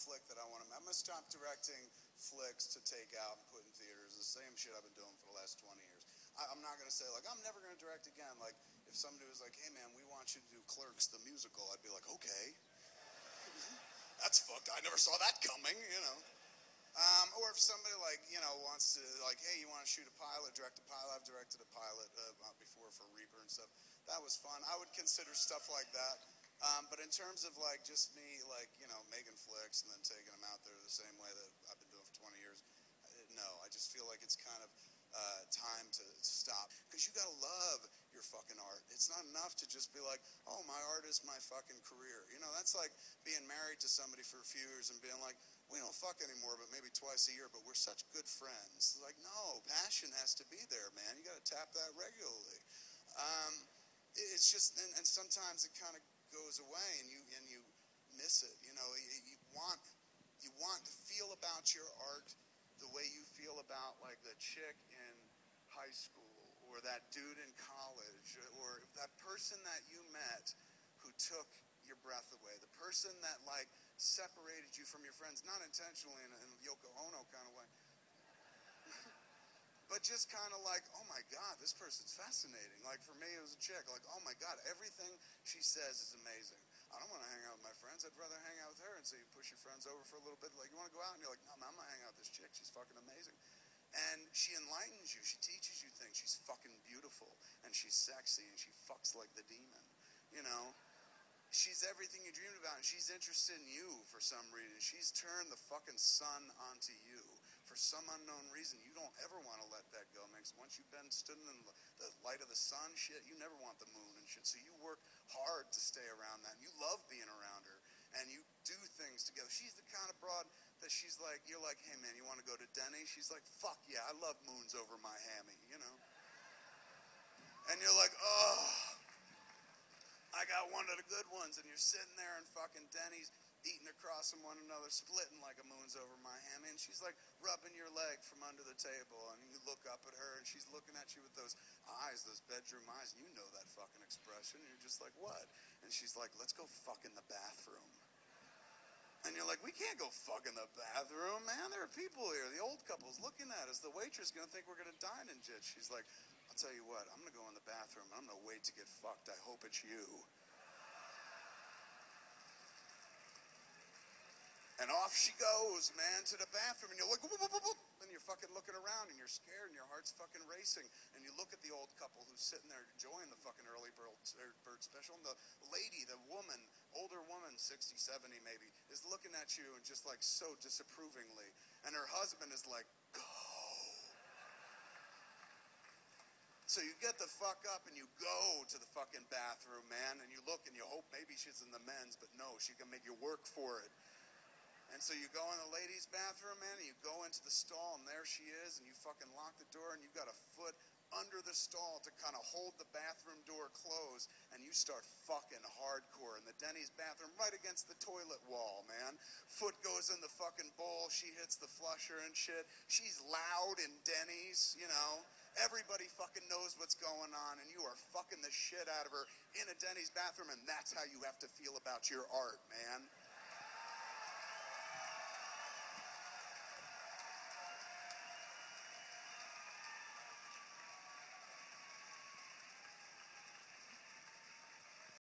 flick that I want to make. I'm going to stop directing flicks to take out and put in theaters. The same shit I've been doing for the last 20 years. I'm not going to say, like, I'm never going to direct again. Like, if somebody was like, hey, man, we want you to do Clerks, the musical, I'd be like, okay. That's fucked. I never saw that coming, you know. Or if somebody, like, you know, wants to, like, hey, you want to shoot a pilot, direct a pilot. I've directed a pilot before for Reaper and stuff. That was fun. I would consider stuff like that. But in terms of, like, just me, like, you know, making flicks and then taking them out there the same way that I've been doing for 20 years, no, I just feel like it's kind of time to stop. Because you got to love your fucking art. It's not enough to just be like, oh, my art is my fucking career. You know, that's like being married to somebody for a few years and being like, we don't fuck anymore, but maybe twice a year, but we're such good friends. Like, no, passion has to be there, man. You got to tap that regularly. It's just, and sometimes it kind of goes away, and you miss it. You know, you want to feel about your art the way you feel about, like, the chick in high school, or that dude in college, or that person that you met who took your breath away, the person that, like, separated you from your friends, not intentionally in a Yoko Ono kind of way, but just kind of like, oh my God, this person's fascinating. Like, for me, it was a chick. Like, oh my God, everything she says is amazing. I don't want to hang out with my friends. I'd rather hang out with her. And so you push your friends over for a little bit. Like, you want to go out? And you're like, no, man, I'm going to hang out with this chick. She's fucking amazing. And she enlightens you. She teaches you things. She's fucking beautiful. And she's sexy. And she fucks like the demon. You know? She's everything you dreamed about, and she's interested in you for some reason. She's turned the fucking sun onto you for some unknown reason. You don't ever want to let that go, man, 'cause once you've been stood in the light of the sun, shit, you never want the moon and shit. So you work hard to stay around that, and you love being around her, and you do things together. She's the kind of broad that she's like, you're like, hey, man, you want to go to Denny? She's like, fuck yeah, I love moons over my hammy, you know? And you're like, oh, I got one of the good ones, and you're sitting there in fucking Denny's, eating across from one another, splitting like a moon's over my hammy, and she's like rubbing your leg from under the table, and you look up at her, and she's looking at you with those eyes, those bedroom eyes, and you know that fucking expression, and you're just like, what? And she's like, let's go fuck in the bathroom. And you're like, we can't go fuck in the bathroom, man. There are people here. The old couple's looking at us. The waitress is going to think we're going to dine and shit. She's like, I'll tell you what, I'm going to go in the bathroom. I'm going to wait to get fucked. I hope it's you. And off she goes, man, to the bathroom. And you're like, whoop, whoop, whoop, whoop. And you're fucking looking around, and you're scared, and your heart's fucking racing. And you look at the old couple who's sitting there enjoying the fucking early bird special. And the lady, the woman, older woman, 60, 70 maybe, is looking at you and just like so disapprovingly. And her husband is like, go. So you get the fuck up and you go to the fucking bathroom, man. And you look and you hope maybe she's in the men's, but no, she can make you work for it. And so you go in the ladies' bathroom, man, and you go into the stall, and there she is, and you fucking lock the door, and you've got a foot under the stall to kind of hold the bathroom door closed, and you start fucking hardcore in the Denny's bathroom right against the toilet wall, man. Foot goes in the fucking bowl, she hits the flusher and shit. She's loud in Denny's, you know. Everybody fucking knows what's going on, and you are fucking the shit out of her in a Denny's bathroom, and that's how you have to feel about your art, man.